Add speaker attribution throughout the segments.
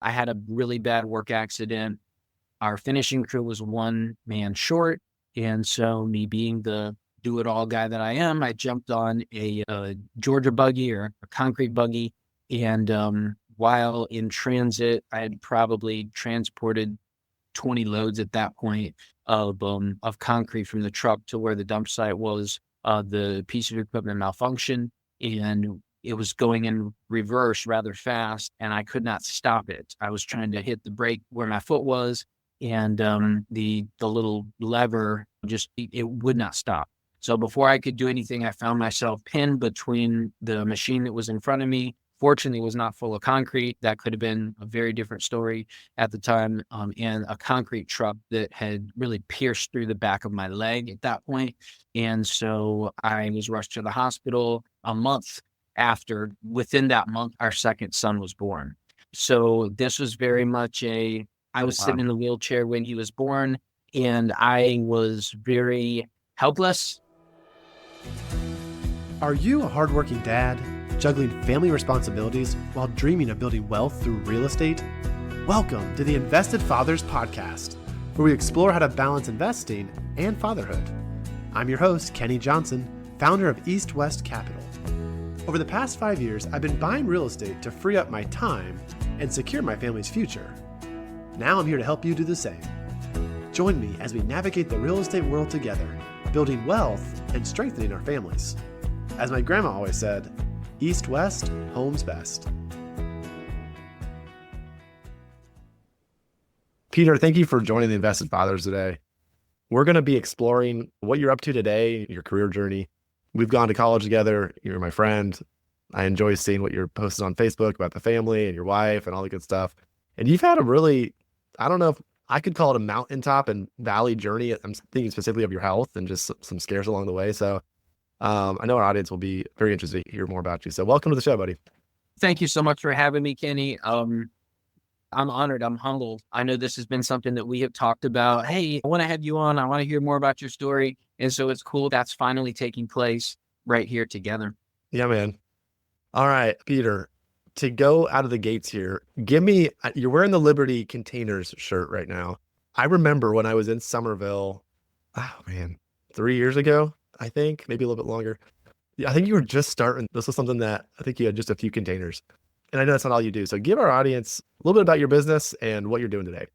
Speaker 1: I had a really bad work accident. Our finishing crew was one man short. And so me being the do-it-all guy that I am, I jumped on a Georgia buggy or a concrete buggy. And while in transit, I had probably transported 20 loads at that point of concrete from the truck to where the dump site was. The piece of equipment malfunctioned and it was going in reverse rather fast, and I could not stop it. I was trying to hit the brake where my foot was, and the little lever it would not stop. So before I could do anything, I found myself pinned between the machine that was in front of me. Fortunately, it was not full of concrete. That could have been a very different story at the time. And a concrete truck that had really pierced through the back of my leg at that point. And so I was rushed to the hospital a month after. Within that month, our second son was born. So this was very much I was sitting in the wheelchair when he was born, and I was very helpless.
Speaker 2: Are you a hardworking dad, juggling family responsibilities while dreaming of building wealth through real estate? Welcome to the Invested Fathers Podcast, where we explore how to balance investing and fatherhood. I'm your host, Kenny Johnson, founder of East West Capital. Over the past 5 years, I've been buying real estate to free up my time and secure my family's future. Now I'm here to help you do the same. Join me as we navigate the real estate world together, building wealth and strengthening our families. As my grandma always said, East West, home's best.
Speaker 3: Peter, thank you for joining the Invested Fathers today. We're going to be exploring what you're up to today, your career journey. We've gone to college together. You're my friend. I enjoy seeing what you're posting on Facebook about the family and your wife and all the good stuff. And you've had a really, I don't know if I could call it a mountaintop and valley journey. I'm thinking specifically of your health and just some scares along the way. So I know our audience will be very interested to hear more about you. So welcome to the show, buddy.
Speaker 1: Thank you so much for having me, Kenny. I'm honored. I'm humbled. I know this has been something that we have talked about. Hey, I want to have you on. I want to hear more about your story. And so it's cool that's finally taking place right here together.
Speaker 3: Yeah, man. All right, Peter, to go out of the gates here, you're wearing the Liberty Containers shirt right now. I remember when I was in Somerville, 3 years ago, I think, maybe a little bit longer. Yeah, I think you were just starting. This was something that I think you had just a few containers. And I know that's not all you do. So give our audience a little bit about your business and what you're doing today.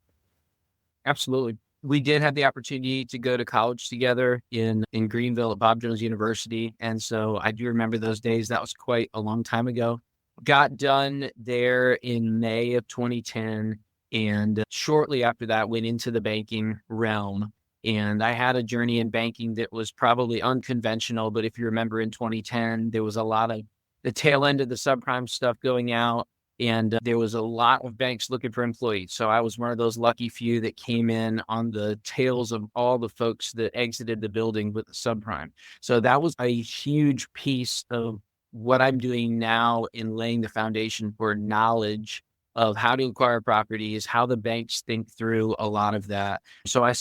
Speaker 1: Absolutely. We did have the opportunity to go to college together in Greenville at Bob Jones University. And so I do remember those days. That was quite a long time ago. Got done there in May of 2010. And shortly after that, went into the banking realm. And I had a journey in banking that was probably unconventional. But if you remember in 2010, there was a lot of the tail end of the subprime stuff going out. And there was a lot of banks looking for employees. So I was one of those lucky few that came in on the tails of all the folks that exited the building with the subprime. So that was a huge piece of what I'm doing now in laying the foundation for knowledge of how to acquire properties, how the banks think through a lot of that. So I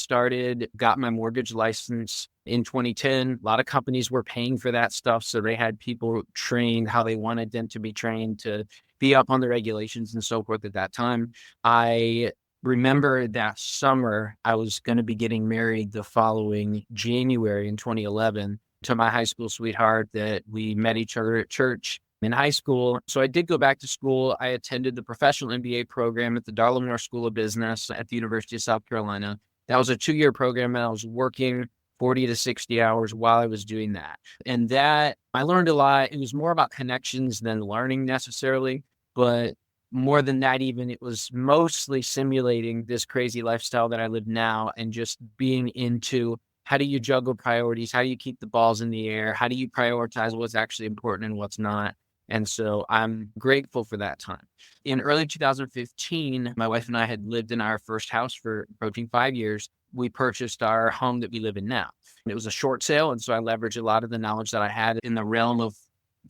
Speaker 1: got my mortgage license in 2010. A lot of companies were paying for that stuff. So they had people trained how they wanted them to be trained to be up on the regulations and so forth at that time. I remember that summer, I was going to be getting married the following January in 2011 to my high school sweetheart that we met each other at church in high school. So I did go back to school. I attended the professional MBA program at the Darla Moore School of Business at the University of South Carolina. That was a 2-year program, and I was working 40 to 60 hours while I was doing that. And that I learned a lot. It was more about connections than learning necessarily, but more than that, even it was mostly simulating this crazy lifestyle that I live now and just being into how do you juggle priorities? How do you keep the balls in the air? How do you prioritize what's actually important and what's not? And so I'm grateful for that time. In early 2015, my wife and I had lived in our first house for approaching 5 years. We purchased our home that we live in now. It was a short sale. And so I leveraged a lot of the knowledge that I had in the realm of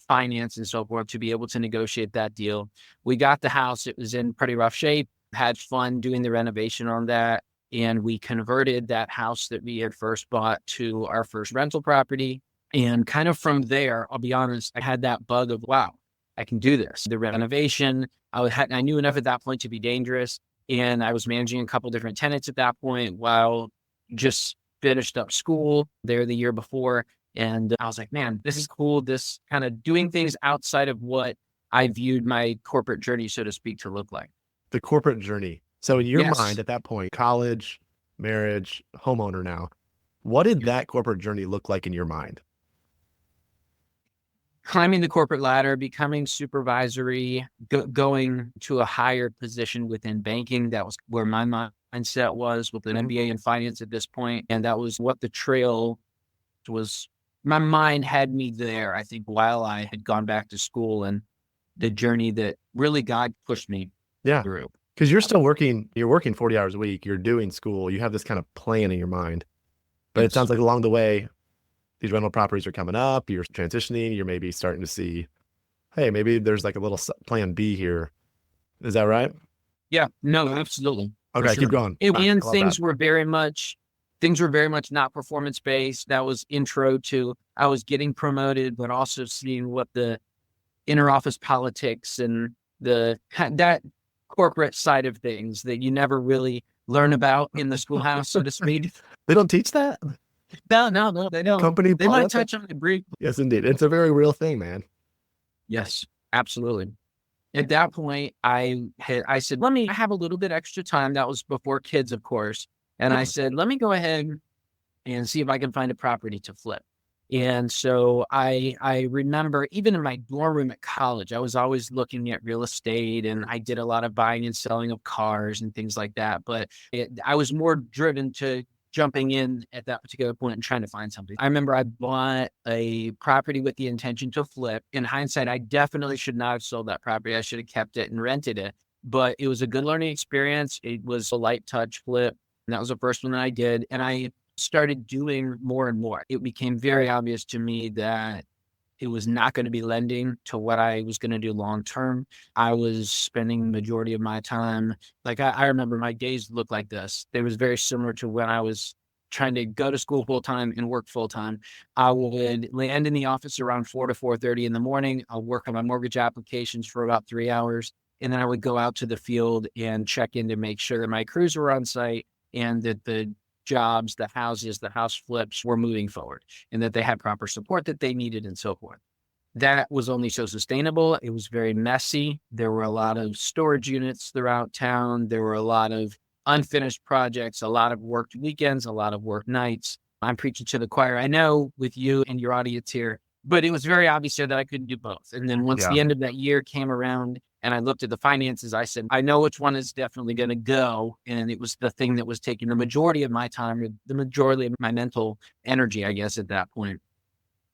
Speaker 1: finance and so forth to be able to negotiate that deal. We got the house. It was in pretty rough shape, had fun doing the renovation on that. And we converted that house that we had first bought to our first rental property. And kind of from there, I'll be honest, I had that bug of, wow, I can do this. The renovation, I knew enough at that point to be dangerous. And I was managing a couple different tenants at that point while just finished up school there the year before. And I was like, man, this is cool. This kind of doing things outside of what I viewed my corporate journey, so to speak, to look like.
Speaker 3: The corporate journey. So in your
Speaker 1: Yes.
Speaker 3: mind at that point, college, marriage, homeowner now, what did that corporate journey look like in your mind?
Speaker 1: Climbing the corporate ladder, becoming supervisory, going to a higher position within banking. That was where my mindset was, with an MBA in finance at this point. And that was what the trail was. My mind had me there, I think, while I had gone back to school, and the journey that really God pushed me through.
Speaker 3: Because you're still working, you're working 40 hours a week, you're doing school, you have this kind of plan in your mind. But it sounds like along the way, these rental properties are coming up, you're transitioning, you're maybe starting to see, hey, maybe there's like a little plan B here. Is that right?
Speaker 1: Yeah, no, absolutely.
Speaker 3: Okay, keep going.
Speaker 1: And things were very much not performance based. That was intro to, I was getting promoted, but also seeing what the inner office politics and that corporate side of things that you never really learn about in the schoolhouse, so to speak.
Speaker 3: They don't teach that?
Speaker 1: No, they don't.
Speaker 3: Company
Speaker 1: They might touch on it briefly.
Speaker 3: Yes, indeed. It's a very real thing, man.
Speaker 1: Yes, absolutely. At that point, I said, I have a little bit extra time. That was before kids, of course. And I said, let me go ahead and see if I can find a property to flip. And so I remember even in my dorm room at college, I was always looking at real estate, and I did a lot of buying and selling of cars and things like that. But I was more driven to jumping in at that particular point and trying to find something. I remember I bought a property with the intention to flip. In hindsight, I definitely should not have sold that property. I should have kept it and rented it. But it was a good learning experience. It was a light touch flip. And that was the first one that I did. And I started doing more and more. It became very obvious to me that it was not going to be lending to what I was going to do long term. I was spending the majority of my time, like I remember my days looked like this. They was very similar to when I was trying to go to school full time and work full time. I would land in the office around 4 to 4:30 in the morning. I'll work on my mortgage applications for about 3 hours. And then I would go out to the field and check in to make sure that my crews were on site and that the jobs, the houses, the house flips were moving forward, and that they had proper support that they needed and so forth. That was only so sustainable. It was very messy. There were a lot of storage units throughout town. There were a lot of unfinished projects, a lot of worked weekends, a lot of worked nights. I'm preaching to the choir, I know, with you and your audience here, but it was very obvious there that I couldn't do both. And then once the end of that year came around and I looked at the finances, I said, I know which one is definitely going to go. And it was the thing that was taking the majority of my time, or the majority of my mental energy, I guess, at that point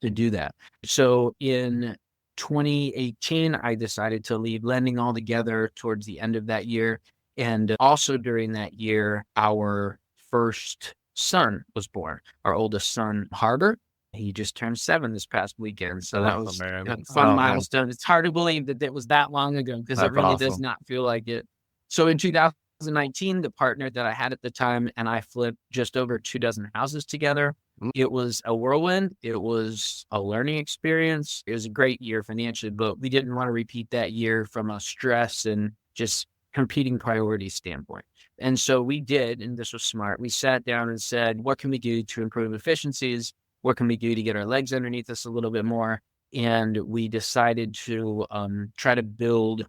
Speaker 1: to do that. So in 2018, I decided to leave lending altogether towards the end of that year. And also during that year, our first son was born, our oldest son, Harbor. He just turned 7 this past weekend. So that was a fun milestone. It's hard to believe that it was that long ago, because it really does not feel like it. So in 2019, the partner that I had at the time and I flipped just over 24 houses together. It was a whirlwind. It was a learning experience. It was a great year financially, but we didn't want to repeat that year from a stress and just competing priorities standpoint. And so we did, and this was smart. We sat down and said, what can we do to improve efficiencies? What can we do to get our legs underneath us a little bit more? And we decided to try to build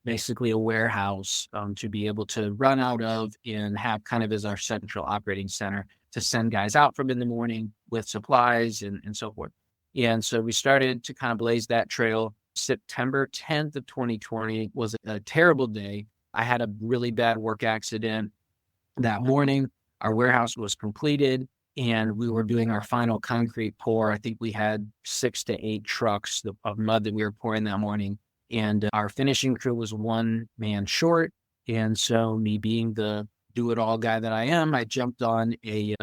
Speaker 1: basically a warehouse to be able to run out of and have kind of as our central operating center to send guys out from in the morning with supplies and so forth. And so we started to kind of blaze that trail. September 10th of 2020 was a terrible day. I had a really bad work accident that morning. Our warehouse was completed, and we were doing our final concrete pour. I think we had 6 to 8 trucks of mud that we were pouring that morning. And our finishing crew was 1 man short. And so me being the do-it-all guy that I am, I jumped on a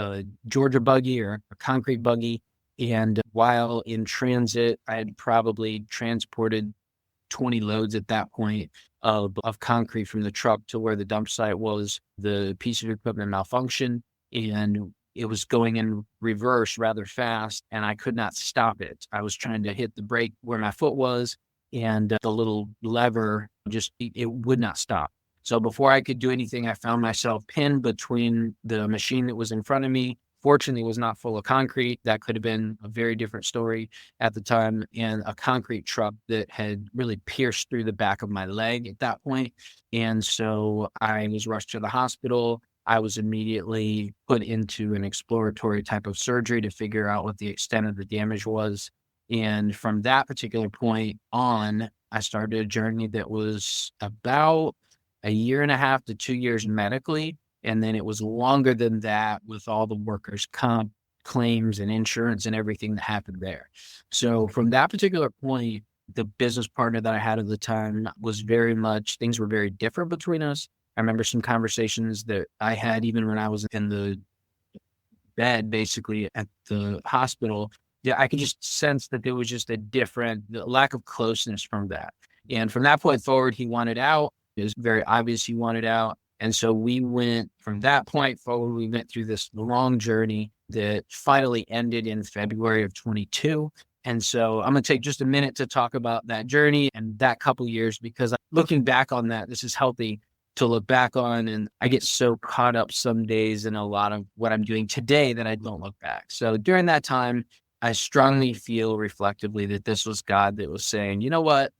Speaker 1: Georgia buggy, or a concrete buggy. And while in transit, I had probably transported 20 loads at that point of concrete from the truck to where the dump site was. The piece of equipment malfunctioned, and it was going in reverse rather fast, and I could not stop it. I was trying to hit the brake where my foot was, and the little lever it would not stop. So before I could do anything, I found myself pinned between the machine that was in front of me. Fortunately, it was not full of concrete. That could have been a very different story at the time, and a concrete truck that had really pierced through the back of my leg at that point. And so I was rushed to the hospital. I was immediately put into an exploratory type of surgery to figure out what the extent of the damage was. And from that particular point on, I started a journey that was about a year and a half to 2 years medically. And then it was longer than that with all the workers' comp claims and insurance and everything that happened there. So from that particular point, the business partner that I had at the time was very much, things were very different between us. I remember some conversations that I had even when I was in the bed, basically at the hospital. Yeah, I could just sense that there was just the lack of closeness from that. And from that point forward, he wanted out. It was very obvious he wanted out. And so we went from that point forward, we went through this long journey that finally ended in February of 22. And so I'm going to take just a minute to talk about that journey and that couple years, because looking back on that, this is healthy to look back on. And I get so caught up some days in a lot of what I'm doing today that I don't look back. So during that time, I strongly feel reflectively that this was God that was saying, you know what?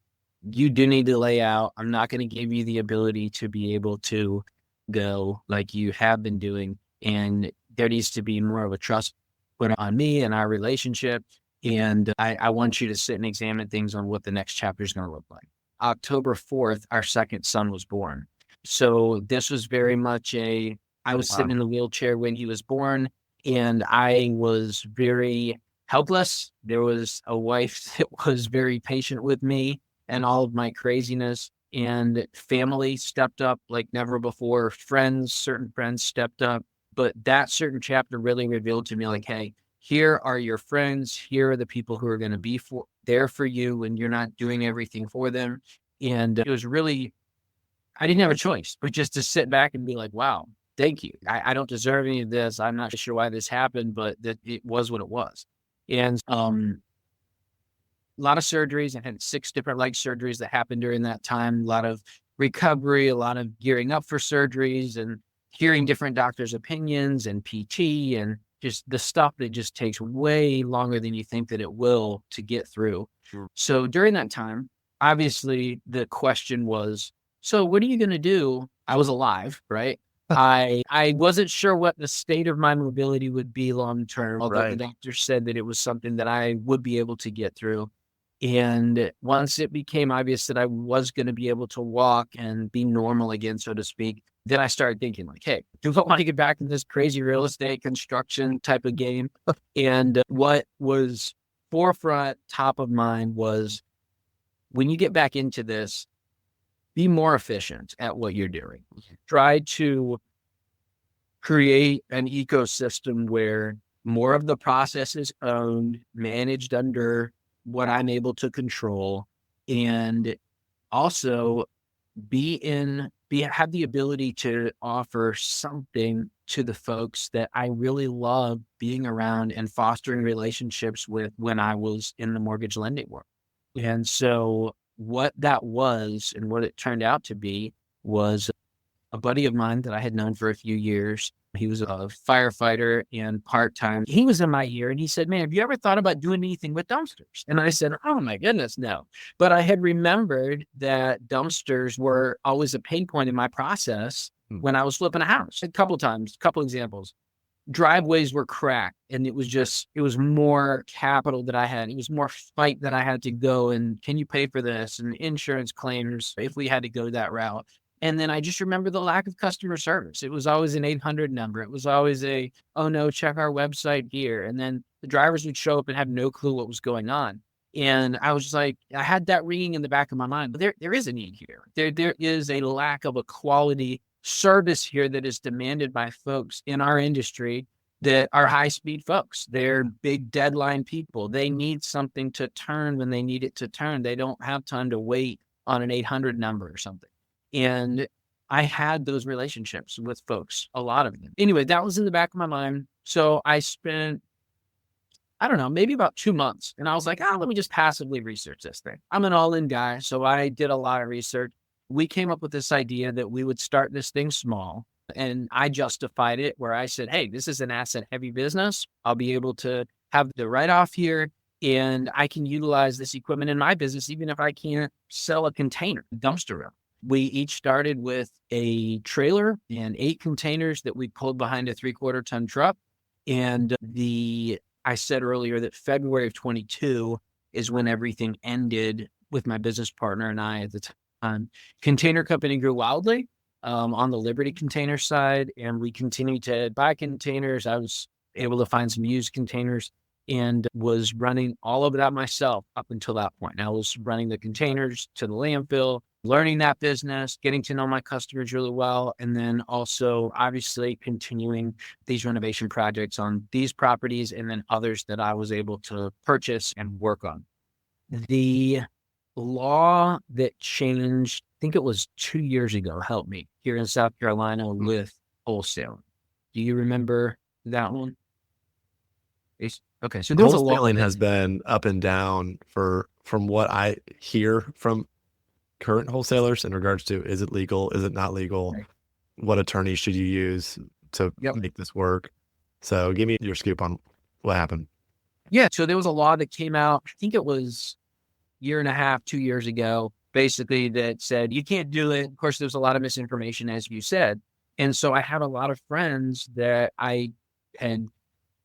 Speaker 1: You do need to lay out. I'm not going to give you the ability to be able to go like you have been doing. And there needs to be more of a trust put on me and our relationship. And I want you to sit and examine things on what the next chapter is going to look like. October 4th, our second son was born. So this was very much I was sitting in the wheelchair when he was born, and I was very helpless. There was a wife that was very patient with me and all of my craziness, and family stepped up like never before. Certain friends stepped up, but that certain chapter really revealed to me like, hey, here are your friends. Here are the people who are going to be there for you when you're not doing everything for them. And it was really, I didn't have a choice, but just to sit back and be like, wow, thank you. I don't deserve any of this. I'm not sure why this happened, but that it was what it was. And a lot of surgeries. I had 6 different leg surgeries that happened during that time. A lot of recovery, a lot of gearing up for surgeries and hearing different doctors' opinions and PT and just the stuff that just takes way longer than you think that it will to get through. Sure. So during that time, obviously the question was, so what are you going to do? I was alive, right? I wasn't sure what the state of my mobility would be long term, although the doctor said that it was something that I would be able to get through. And once it became obvious that I was going to be able to walk and be normal again, so to speak, then I started thinking like, hey, do I want to get back in this crazy real estate construction type of game? And what was forefront, top of mind was, when you get back into this, be more efficient at what you're doing. Try to create an ecosystem where more of the process is owned, managed under what I'm able to control, and also have the ability to offer something to the folks that I really love being around and fostering relationships with when I was in the mortgage lending world. And so what that was and what it turned out to be was a buddy of mine that I had known for a few years. He was a firefighter and part-time. He was in my ear and he said, man, have you ever thought about doing anything with dumpsters? And I said, oh my goodness, no. But I had remembered that dumpsters were always a pain point in my process when I was flipping a house. A couple examples. Driveways were cracked, and it was more capital that I had. It was more fight that I had to go, and can you pay for this, and insurance claims if we had to go that route. And then I just remember the lack of customer service. It was always an 800 number. It was always oh no, check our website here. And then the drivers would show up and have no clue what was going on. And I was just like, I had that ringing in the back of my mind, but there is a need here. There is a lack of a quality service here that is demanded by folks in our industry that are high-speed folks. They're big deadline people. They need something to turn when they need it to turn. They don't have time to wait on an 800 number or something. And I had those relationships with folks, a lot of them. Anyway, that was in the back of my mind. So I spent I don't know, maybe about 2 months. And I was like, let me just passively research this thing. I'm an all-in guy. So I did a lot of research. We came up with this idea that we would start this thing small. And I justified it where I said, hey, this is an asset heavy business. I'll be able to have the write-off here and I can utilize this equipment in my business, even if I can't sell a container, dumpster room. We each started with a trailer and 8 containers that we pulled behind a 3/4 ton truck. And I said earlier that February of 22 is when everything ended with my business partner and I at the time. Container company grew wildly on the Liberty container side, and we continued to buy containers. I was able to find some used containers and was running all of that myself up until that point. I was running the containers to the landfill, learning that business, getting to know my customers really well, and then also obviously continuing these renovation projects on these properties and then others that I was able to purchase and work on. The law that changed, I think it was 2 years ago, helped me here in South Carolina with wholesaling. Do you remember that one? Okay, so there was a law.
Speaker 3: Wholesaling has been up and down from what I hear from current wholesalers in regards to, is it legal? Is it not legal?
Speaker 1: Right.
Speaker 3: What attorney should you use to make this work? So give me your scoop on what happened.
Speaker 1: Yeah. So there was a law that came out, I think it was a year and a half, 2 years ago, basically that said, you can't do it. Of course, there's a lot of misinformation, as you said. And so I had a lot of friends that I had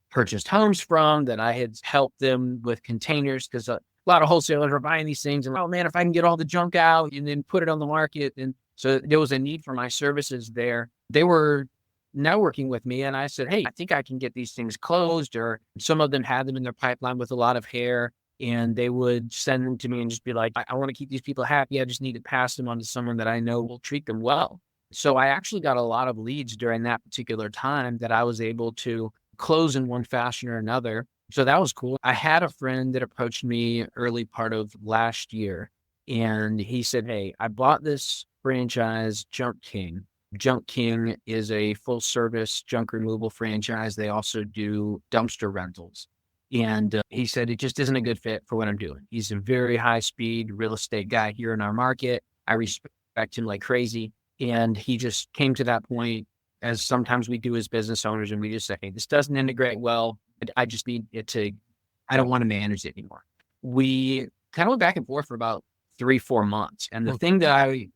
Speaker 1: purchased homes from, that I had helped them with containers, because a lot of wholesalers were buying these things and, oh man, if I can get all the junk out and then put it on the market. And so there was a need for my services there. They were networking with me and I said, hey, I think I can get these things closed. Or some of them had them in their pipeline with a lot of hair, and they would send them to me and just be like, I want to keep these people happy. I just need to pass them on to someone that I know will treat them well. So I actually got a lot of leads during that particular time that I was able to close in one fashion or another. So that was cool. I had a friend that approached me early part of last year, and he said, hey, I bought this franchise, Junk King. Junk King is a full service junk removal franchise. They also do dumpster rentals. And he said, it just isn't a good fit for what I'm doing. He's a very high speed real estate guy here in our market. I respect him like crazy. And he just came to that point, as sometimes we do as business owners, and we just say, hey, this doesn't integrate well. I just need it to, I don't want to manage it anymore. We kind of went back and forth for about 3-4 months. And the thing that I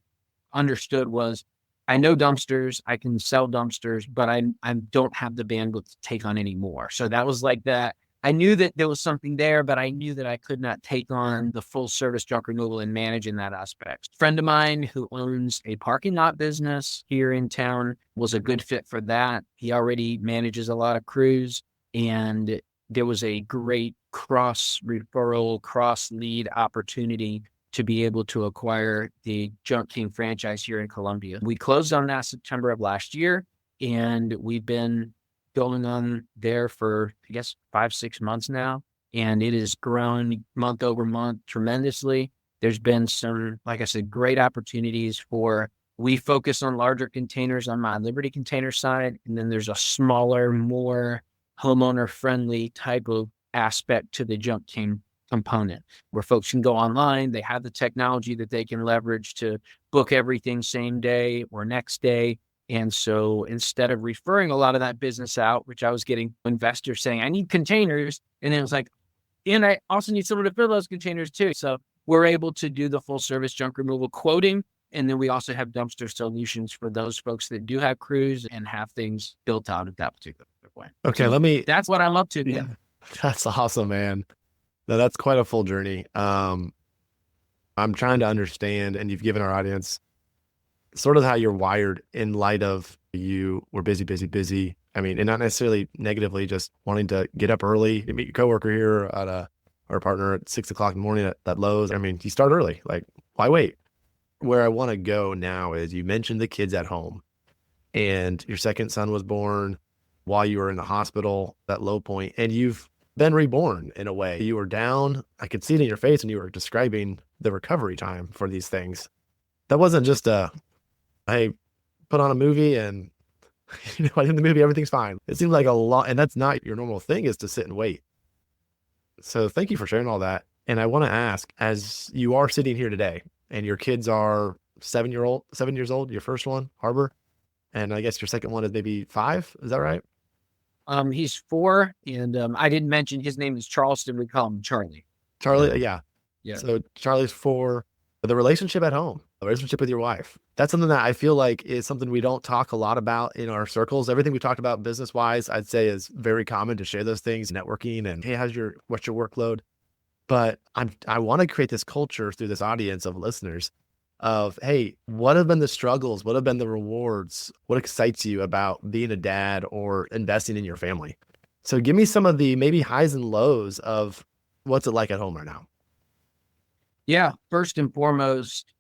Speaker 1: understood was, I know dumpsters, I can sell dumpsters, but I don't have the bandwidth to take on any more. So that was like that. I knew that there was something there, but I knew that I could not take on the full service junk removal and manage in that aspect. A friend of mine who owns a parking lot business here in town was a good fit for that. He already manages a lot of crews, and there was a great cross referral, cross lead opportunity to be able to acquire the Junk King franchise here in Columbia. We closed on that September of last year, and we've been going on there for, I guess, 5-6 months now. And it is growing month over month tremendously. There's been some, like I said, great opportunities we focus on larger containers on my Liberty container side. And then there's a smaller, more homeowner friendly type of aspect to the Junk King component, where folks can go online. They have the technology that they can leverage to book everything same day or next day. And so instead of referring a lot of that business out, which I was getting investors saying, I need containers. And then it was like, and I also need someone to fill those containers too. So we're able to do the full service junk removal quoting. And then we also have dumpster solutions for those folks that do have crews and have things built out at that particular point.
Speaker 3: Okay,
Speaker 1: so that's what I'm up to.
Speaker 3: Yeah. That's awesome, man. No, that's quite a full journey. I'm trying to understand, and you've given our audience sort of how you're wired in light of you were busy. I mean, and not necessarily negatively, just wanting to get up early, meet your coworker here at our partner at 6 o'clock in the morning at Lowe's. I mean, you start early, like, why wait? Where I want to go now is, you mentioned the kids at home, and your second son was born while you were in the hospital, that low point, and you've been reborn in a way. You were down. I could see it in your face when you were describing the recovery time for these things. That wasn't just I put on a movie and, I end the movie, everything's fine. It seems like a lot, and that's not your normal thing, is to sit and wait. So thank you for sharing all that. And I want to ask, as you are sitting here today and your kids are 7 years old, your first one, Harbor, and I guess your second one is maybe 5. Is that right?
Speaker 1: He's 4, and I didn't mention his name is Charleston. We call him Charlie.
Speaker 3: Charlie, yeah.
Speaker 1: Yeah.
Speaker 3: So Charlie's 4. The relationship at home, the relationship with your wife. That's something that I feel like is something we don't talk a lot about in our circles. Everything we talked about business wise, I'd say is very common to share those things, networking and hey, what's your workload? But I want to create this culture through this audience of listeners of, hey, what have been the struggles? What have been the rewards? What excites you about being a dad or investing in your family? So give me some of the maybe highs and lows of what's it like at home right now.
Speaker 1: Yeah. First and foremost,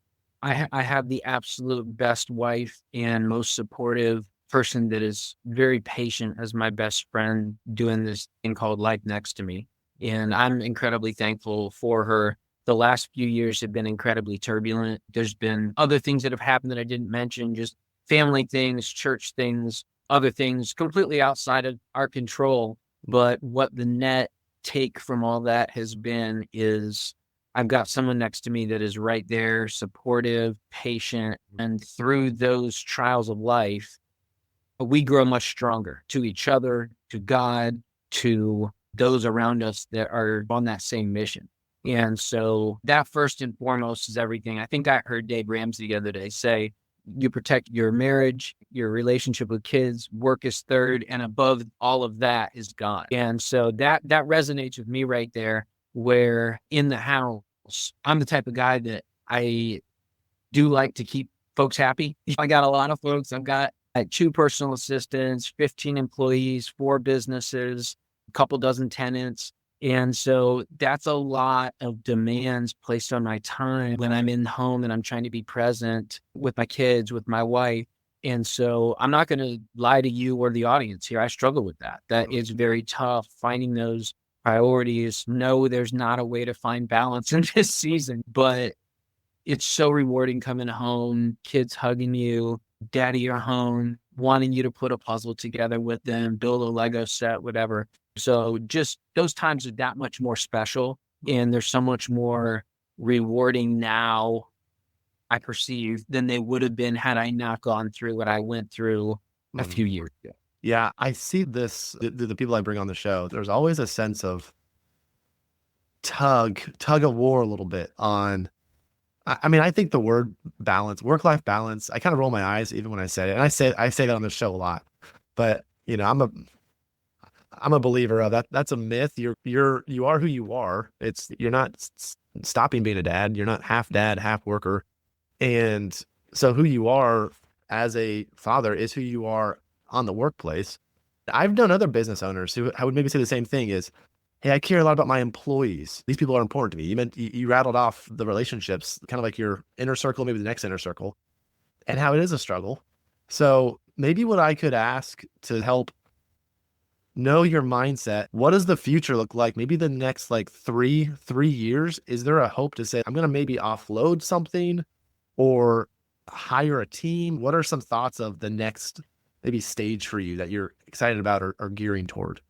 Speaker 1: I have the absolute best wife and most supportive person that is very patient as my best friend doing this thing called life next to me. And I'm incredibly thankful for her. The last few years have been incredibly turbulent. There's been other things that have happened that I didn't mention, just family things, church things, other things completely outside of our control. But what the net take from all that has been is I've got someone next to me that is right there, supportive, patient. And through those trials of life, we grow much stronger to each other, to God, to those around us that are on that same mission. And so that first and foremost is everything. I think I heard Dave Ramsey the other day say, you protect your marriage, your relationship with kids, work is third, and above all of that is God. And so that resonates with me right there, where in the house, I'm the type of guy that I do like to keep folks happy. I got a lot of folks. I've got 2 personal assistants, 15 employees, 4 businesses, a couple dozen tenants. And so that's a lot of demands placed on my time when I'm in home and I'm trying to be present with my kids, with my wife. And so I'm not going to lie to you or the audience here. I struggle with that. That is very tough, finding those priorities. No, there's not a way to find balance in this season, but it's so rewarding coming home, kids hugging you, daddy, you're home, wanting you to put a puzzle together with them, build a Lego set, whatever. So just those times are that much more special, and they're so much more rewarding now, I perceive, than they would have been had I not gone through what I went through a few years ago.
Speaker 3: Yeah, I see this, the people I bring on the show, there's always a sense of tug of war a little bit on, I mean, I think the word balance, work-life balance, I kind of roll my eyes even when I say it. And I say that on the show a lot, but I'm a believer of that. That's a myth. You are who you are. You're not stopping being a dad. You're not half dad, half worker. And so who you are as a father is who you are on the workplace. I've known other business owners who I would maybe say the same thing is, hey, I care a lot about my employees. These people are important to me. You rattled off the relationships, kind of like your inner circle, maybe the next inner circle, and how it is a struggle. So maybe what I could ask to help know your mindset, what does the future look like? Maybe the next like three years, is there a hope to say, I'm going to maybe offload something or hire a team? What are some thoughts of the next maybe stage for you that you're excited about or gearing toward?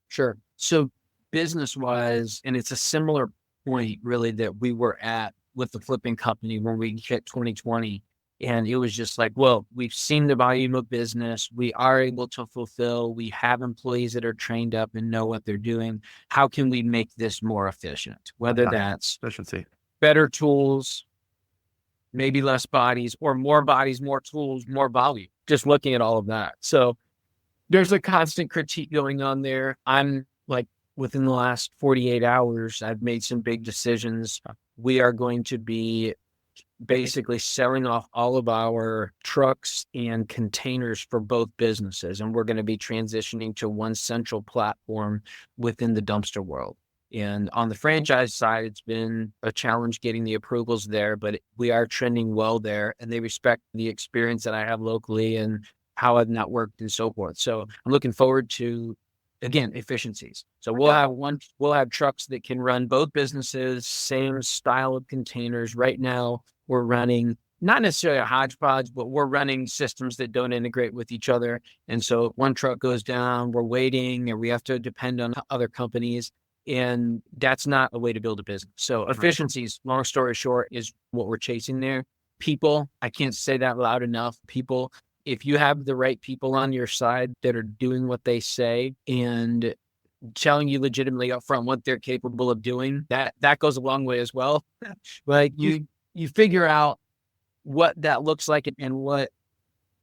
Speaker 1: Sure. So business-wise, and it's a similar point really that we were at with the flipping company when we hit 2020. And it was just like, well, we've seen the volume of business. We are able to fulfill. We have employees that are trained up and know what they're doing. How can we make this more efficient? Whether that's
Speaker 3: Efficiency,
Speaker 1: better tools, maybe less bodies, or more bodies, more tools, more volume. Just looking at all of that. So there's a constant critique going on there. I'm like, within the last 48 hours, I've made some big decisions. We are going to be basically selling off all of our trucks and containers for both businesses. And we're going to be transitioning to one central platform within the dumpster world. And on the franchise side, it's been a challenge getting the approvals there, but we are trending well there, and they respect the experience that I have locally and how I've networked and so forth. So I'm looking forward to, again, efficiencies. So we'll have trucks that can run both businesses, same style of containers. Right now, we're running not necessarily a hodgepodge, but we're running systems that don't integrate with each other. And so if one truck goes down, we're waiting, and we have to depend on other companies. And that's not a way to build a business. So efficiencies, long story short, is what we're chasing there. People, I can't say that loud enough. People, if you have the right people on your side that are doing what they say and telling you legitimately upfront what they're capable of doing, that goes a long way as well. Like you figure out what that looks like and what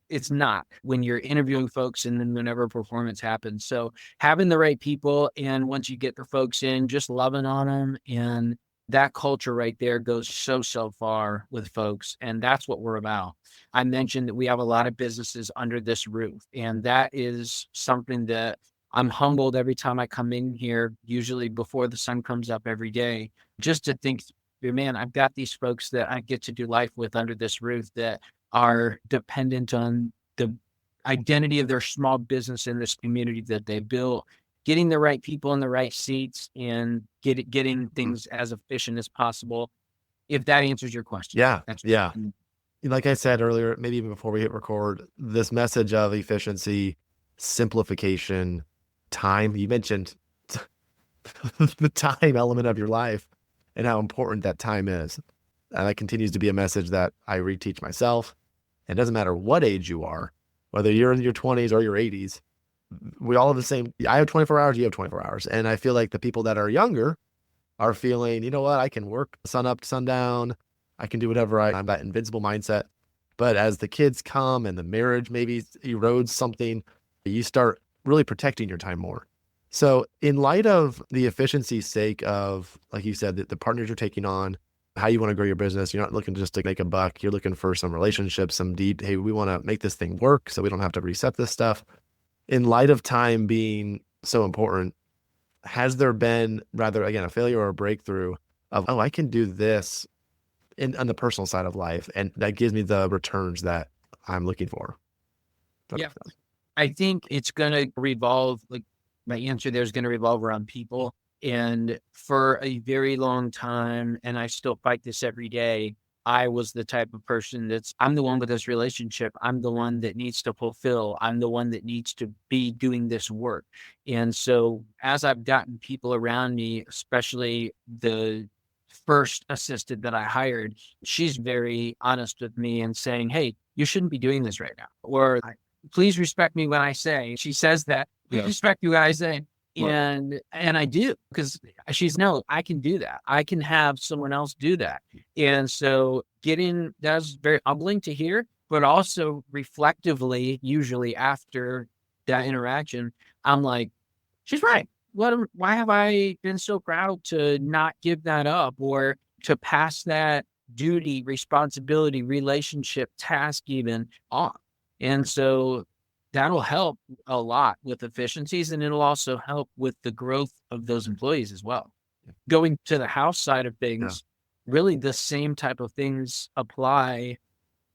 Speaker 1: it's not when you're interviewing folks and then whenever performance happens. So having the right people, and once you get the folks in, just loving on them, and that culture right there goes so far with folks. And that's what we're about. I mentioned that we have a lot of businesses under this roof, and that is something that I'm humbled every time I come in here, usually before the sun comes up every day, just to think, man, I've got these folks that I get to do life with under this roof that are dependent on the identity of their small business in this community that they built, getting the right people in the right seats and getting things as efficient as possible. If that answers your question.
Speaker 3: Yeah. Yeah. Like I said earlier, maybe even before we hit record, this message of efficiency, simplification, time, you mentioned the time element of your life and how important that time is. And that continues to be a message that I reteach myself. It doesn't matter what age you are, whether you're in your 20s or your 80s, we all have the same. I have 24 hours, you have 24 hours. And I feel like the people that are younger are feeling, you know what, I can work sun up to sundown. I can do whatever. I'm that invincible mindset. But as the kids come and the marriage maybe erodes something, you start really protecting your time more. So in light of the efficiency's sake of, like you said, the partners you're taking on, how you want to grow your business, you're not looking just to make a buck. You're looking for some relationships, some deed. Hey, we want to make this thing work so we don't have to reset this stuff. In light of time being so important, has there been rather, again, a failure or a breakthrough of, oh, I can do this on the personal side of life, and that gives me the returns that I'm looking for?
Speaker 1: Yeah. I think it's going to revolve, like my answer there is going to revolve around people. And for a very long time, and I still fight this every day, I was the type of person I'm the one with this relationship. I'm the one that needs to fulfill. I'm the one that needs to be doing this work. And so as I've gotten people around me, especially the first assistant that I hired, she's very honest with me and saying, hey, you shouldn't be doing this right now. Or please respect me when I say, she says that, please respect you when I say. And I do, because she's no, I can do that. I can have someone else do that. And so that's very humbling to hear, but also reflectively, usually after that interaction, I'm like, she's right. Why have I been so proud to not give that up or to pass that duty, responsibility, relationship, task even on? And so that'll help a lot with efficiencies, and it'll also help with the growth of those employees as well. Going to the house side of things, really the same type of things apply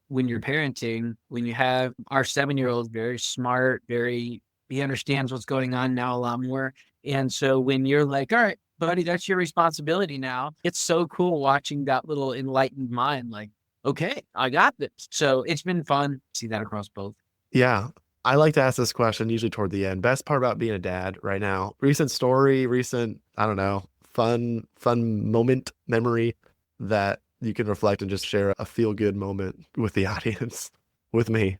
Speaker 1: when you're parenting. When you have our 7-year-old, very smart, he understands what's going on now a lot more. And so when you're like, all right, buddy, that's your responsibility now, it's so cool watching that little enlightened mind, like, okay, I got this. So it's been fun to see that across both.
Speaker 3: Yeah. I like to ask this question usually toward the end. Best part about being a dad right now? Recent story, I don't know, fun moment, memory that you can reflect and just share a feel-good moment with the audience, with me.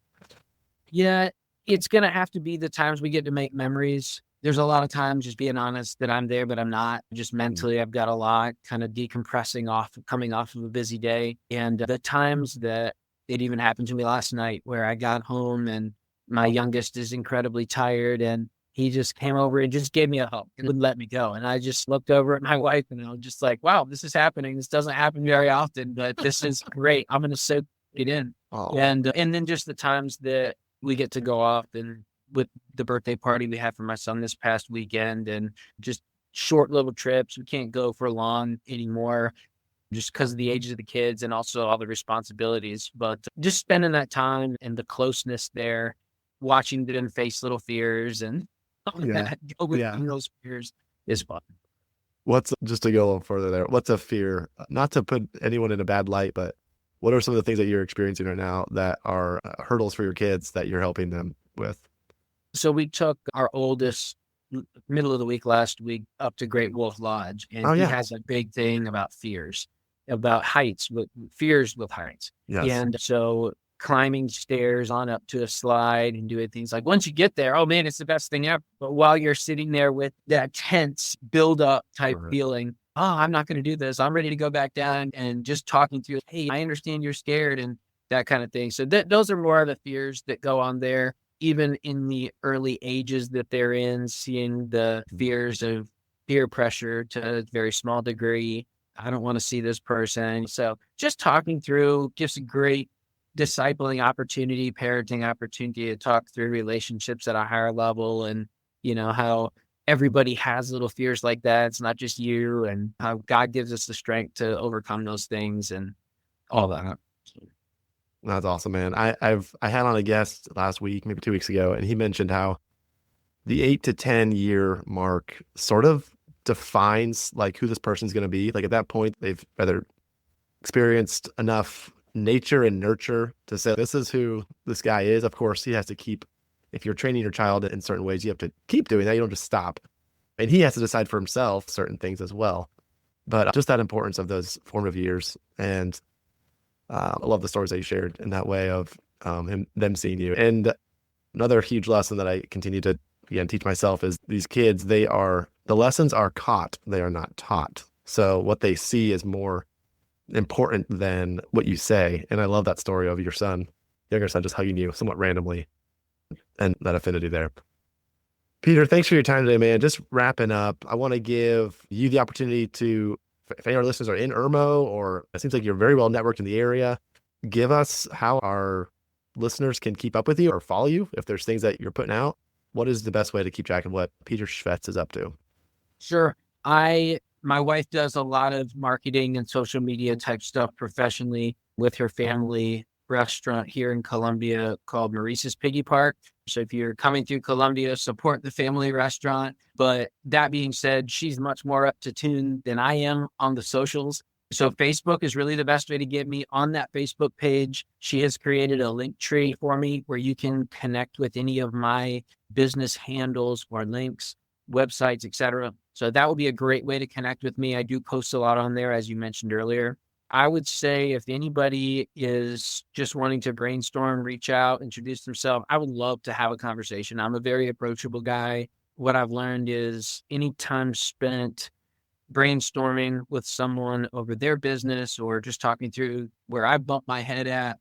Speaker 1: Yeah, it's going to have to be the times we get to make memories. There's a lot of times, just being honest, that I'm there, but I'm not. Just mentally, I've got a lot kind of coming off of a busy day. And the times that it even happened to me last night where I got home and my youngest is incredibly tired, and he just came over and just gave me a hug and wouldn't let me go. And I just looked over at my wife and I was just like, wow, this is happening. This doesn't happen very often, but this is great. I'm going to soak it in. Oh. And then just the times that we get to go off, and with the birthday party we had for my son this past weekend, and just short little trips. We can't go for long anymore just because of the age of the kids and also all the responsibilities, but just spending that time and the closeness there, watching them face little fears and overcome those fears is fun.
Speaker 3: Just to go a little further there, what's a fear? Not to put anyone in a bad light, but what are some of the things that you're experiencing right now that are hurdles for your kids that you're helping them with?
Speaker 1: So we took our oldest middle of the week last week up to Great Wolf Lodge, and
Speaker 3: Oh
Speaker 1: he
Speaker 3: yeah.
Speaker 1: has a big thing about fears, about heights, with fears with heights.
Speaker 3: Yes.
Speaker 1: And so climbing stairs on up to a slide and doing things like once you get there, oh man, it's the best thing ever. But while you're sitting there with that tense build up type
Speaker 3: Right.
Speaker 1: feeling, oh, I'm not going to do this. I'm ready to go back down, and just talking through, hey, I understand you're scared and that kind of thing. So those are more of the fears that go on there, even in the early ages that they're in, seeing the fears of peer pressure to a very small degree. I don't want to see this person. So just talking through gives a great discipling opportunity, parenting opportunity to talk through relationships at a higher level, and how everybody has little fears like that. It's not just you, and how God gives us the strength to overcome those things and all that.
Speaker 3: That's awesome, man. I had on a guest last week, maybe 2 weeks ago, and he mentioned how the 8 to 10 year mark sort of defines like who this person's going to be. Like at that point, they've either experienced enough nature and nurture to say, this is who this guy is. Of course, he has to keep, if you're training your child in certain ways, you have to keep doing that. You don't just stop. And he has to decide for himself certain things as well. But just that importance of those formative years. And I love the stories that you shared in that way of them seeing you. And another huge lesson that I continue to, again, teach myself is these kids, the lessons are caught, they are not taught. So what they see is more important than what you say. And I love that story of your younger son just hugging you somewhat randomly, and that affinity there. Peter, thanks for your time today, man. Just wrapping up, I want to give you the opportunity to, if any of our listeners are in Irmo, or it seems like you're very well networked in the area, give us how our listeners can keep up with you or follow you. If there's things that you're putting out, what is the best way to keep track of what Peter Shvetz is up to?
Speaker 1: Sure. My wife does a lot of marketing and social media type stuff professionally with her family restaurant here in Columbia called Maurice's Piggy Park. So if you're coming through Columbia, support the family restaurant. But that being said, she's much more up to tune than I am on the socials. So Facebook is really the best way to get me. On that Facebook page, she has created a link tree for me where you can connect with any of my business handles or links, websites, etc. So that would be a great way to connect with me. I do post a lot on there, as you mentioned earlier. I would say if anybody is just wanting to brainstorm, reach out, introduce themselves, I would love to have a conversation. I'm a very approachable guy. What I've learned is any time spent brainstorming with someone over their business or just talking through where I bump my head at,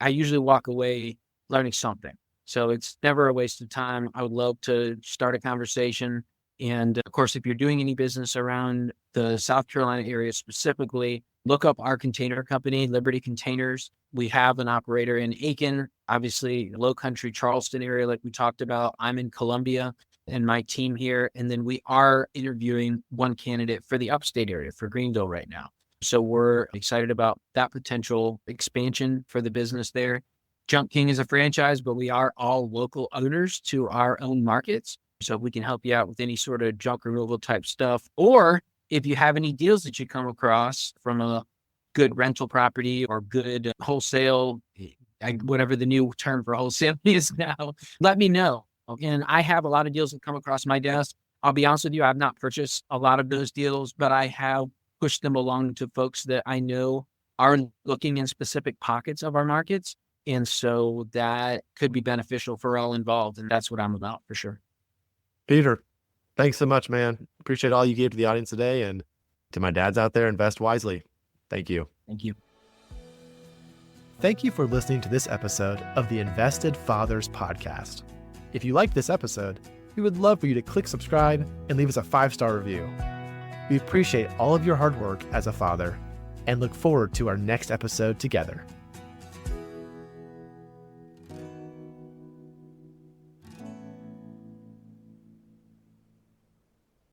Speaker 1: I usually walk away learning something. So it's never a waste of time. I would love to start a conversation. And of course, if you're doing any business around the South Carolina area specifically, look up our container company, Liberty Containers. We have an operator in Aiken, obviously Low Country, Charleston area, like we talked about. I'm in Columbia and my team here. And then we are interviewing one candidate for the upstate area for Greenville right now. So we're excited about that potential expansion for the business there. Junk King is a franchise, but we are all local owners to our own markets. So if we can help you out with any sort of junk removal type stuff, or if you have any deals that you come across from a good rental property or good wholesale, whatever the new term for wholesale is now, let me know. And I have a lot of deals that come across my desk. I'll be honest with you, I've not purchased a lot of those deals, but I have pushed them along to folks that I know are looking in specific pockets of our markets. And so that could be beneficial for all involved. And that's what I'm about for sure.
Speaker 3: Peter, thanks so much, man. Appreciate all you gave to the audience today. And to my dads out there, invest wisely. Thank you.
Speaker 1: Thank you.
Speaker 2: Thank you for listening to this episode of the Invested Fathers podcast. If you liked this episode, we would love for you to click subscribe and leave us a 5-star review. We appreciate all of your hard work as a father and look forward to our next episode together.